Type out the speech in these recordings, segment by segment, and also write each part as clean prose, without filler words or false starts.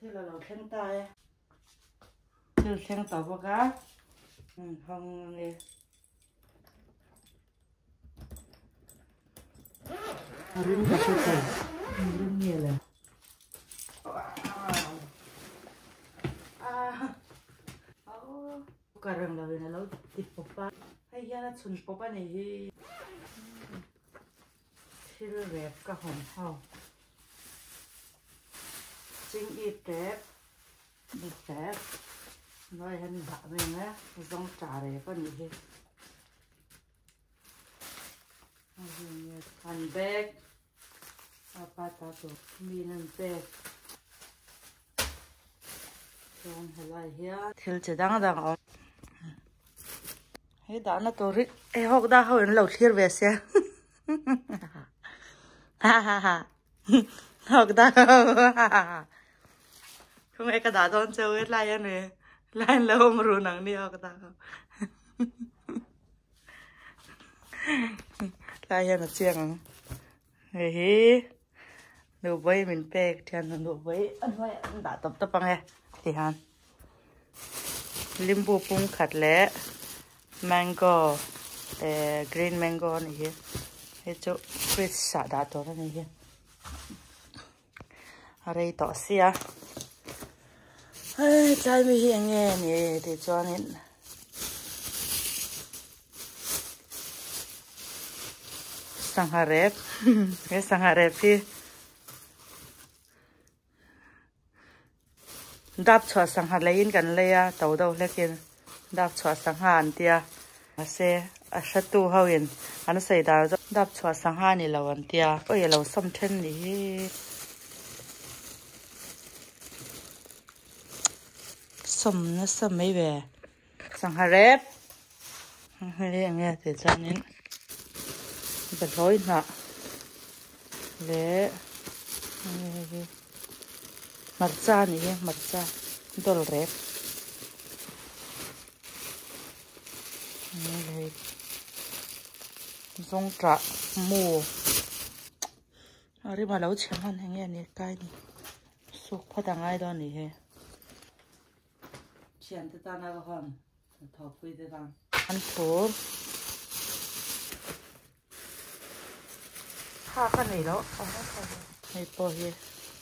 thì là lẩu khen tai thì khen tàu bò cá không đi rin cà phê tẩy rin nhiềuเลยkarang lawi na law tipopa hay yana chun popa ni hi thil rep ka hom hau ching i tep đi tep nói hắn bạ mình á dòng trà rep pa ni hi han bag apa ta tu minan bag trong halai hia thil che dang dang om hey đã nó tôi rít hey học đã học đến lẩu thiệt về xe ha ha ha học đã không ai cả đã đón chơi hết lại nữa lại lâu mà rồi nắng đi học đã lại là chiang hey đồ vây mình bẹt thiền đồ vây ăn vây ăn đã tập tập bằng nghe thì han limbu pung khát lẽ mango green mango này cái chỗ fruit sả đá to này ở đây tỏ xia trái mi hiền nghe này thì cho nên sang hà rep cái sang hà rep thì đáp cho sang hà lấyกันเลยà tàu đâu lấy kia đáp cho sang hà anh tia sẽ sát tu hao yên anh sẽ đáp cho sang hà này là anh tia ôi là xăm thân này xăm nó xăm mấy về sang hà rep đây nghe thì cho nên bật lối nè để mặt da này mặt da đồ rep này giống trà mù ở đây mà nấu chén ăn hay nghe này cái này súp phát đang ai đó này chén thì ta nào còn thọ quý thì ta ăn thổ ha cái này đó hay bỏ here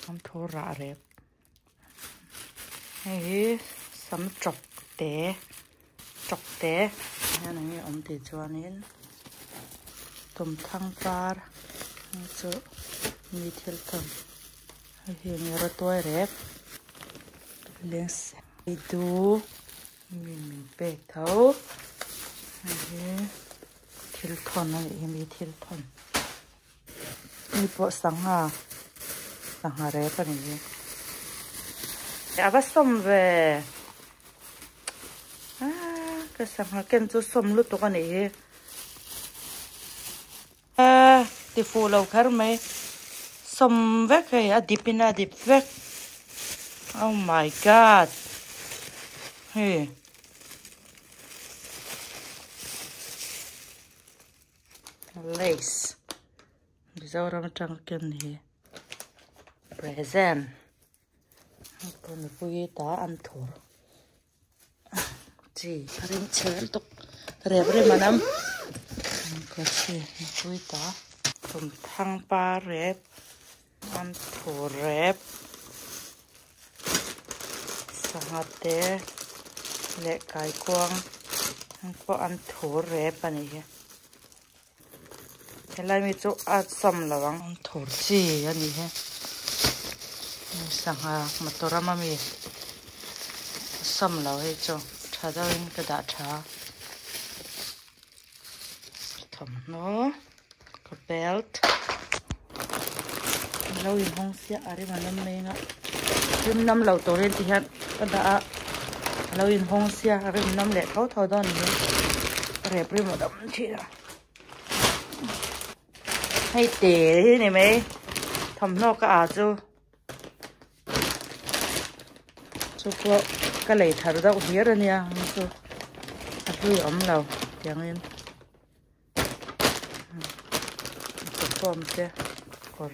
ăn thổ rạ rep hay sắm chọc té này ông thì cho nên tôm thang par cho mi thil thầm hiện giờ tôi rep lên đi du mình bê thấu thil thon này mi thil thon mi bộ sang hà rep này à bắt xong về cái sang hà ken cho xong lúc tôi này thì phù lâu khár mấy xong vét cái adipina dip vét oh my god hey lace bây giờ làm trăng ken này present còn vui ta ăn thua chị rin chơi tục rep mà nắm có gì vui ta tôm thang pa rep ăn thua rep sahate lệ cải quang có ăn thua rep này cái này mình chỗ ăn sầm là bằng ăn thua gì anh ấy sang hà mà tôi làm mà mi sầm là hay cho trà đâu in cái đá trà thầm nó cái belt lâu in hong xia ở đây mà năm mấy ngã thêm năm lâu tôi lên thì hết cái đã lâu in hong xia ở đây năm lẻ thấu thấu đó nữa rẹp đi mà đậm chị à hay tệ thế này mấy thầm nó cả chứ số cái này thở đâu biết rồi nha số hơi ấm lâu tiếng lên tôm thế cột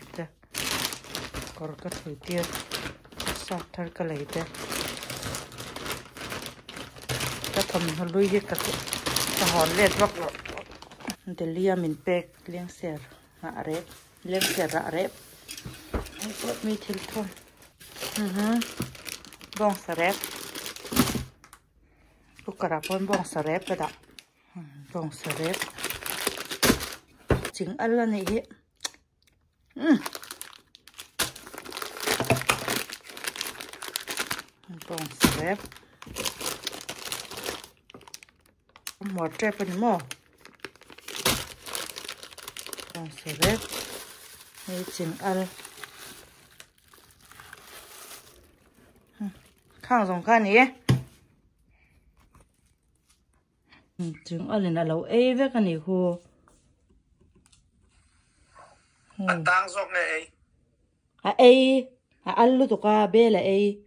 cái thời tiết sọt thar cái lấy thế cái thầm nó lui hết cả cái hòn lết vóc rồi để lia mình bẹt liang sẹt rạ rép liang sẹt rạ rép anh có mi thil thôn bong sả rép lúc cả pon bong sả rép cái đó bong sả rép chính ăn là này hết bong sả rép một trái phần mò bong sả rép này chính ăn khang giống khang này chính ăn là lâu ấy với cái này hồ tang giống này ấy ăn luôn tụi ca bé là ấy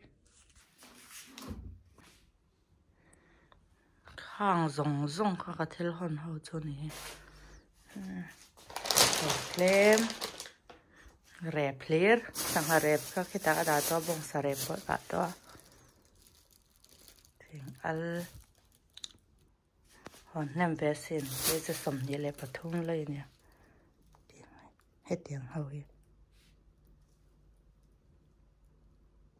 khang giống khang cái thel hòn hậu cho này Flem rep clear sang rep ka kita ada to bong sa rep ka to ting al hon nem vesin leจะสมนี่เลยปะทุ่งเลยเนี่ยเฮ็ดอย่างเฮา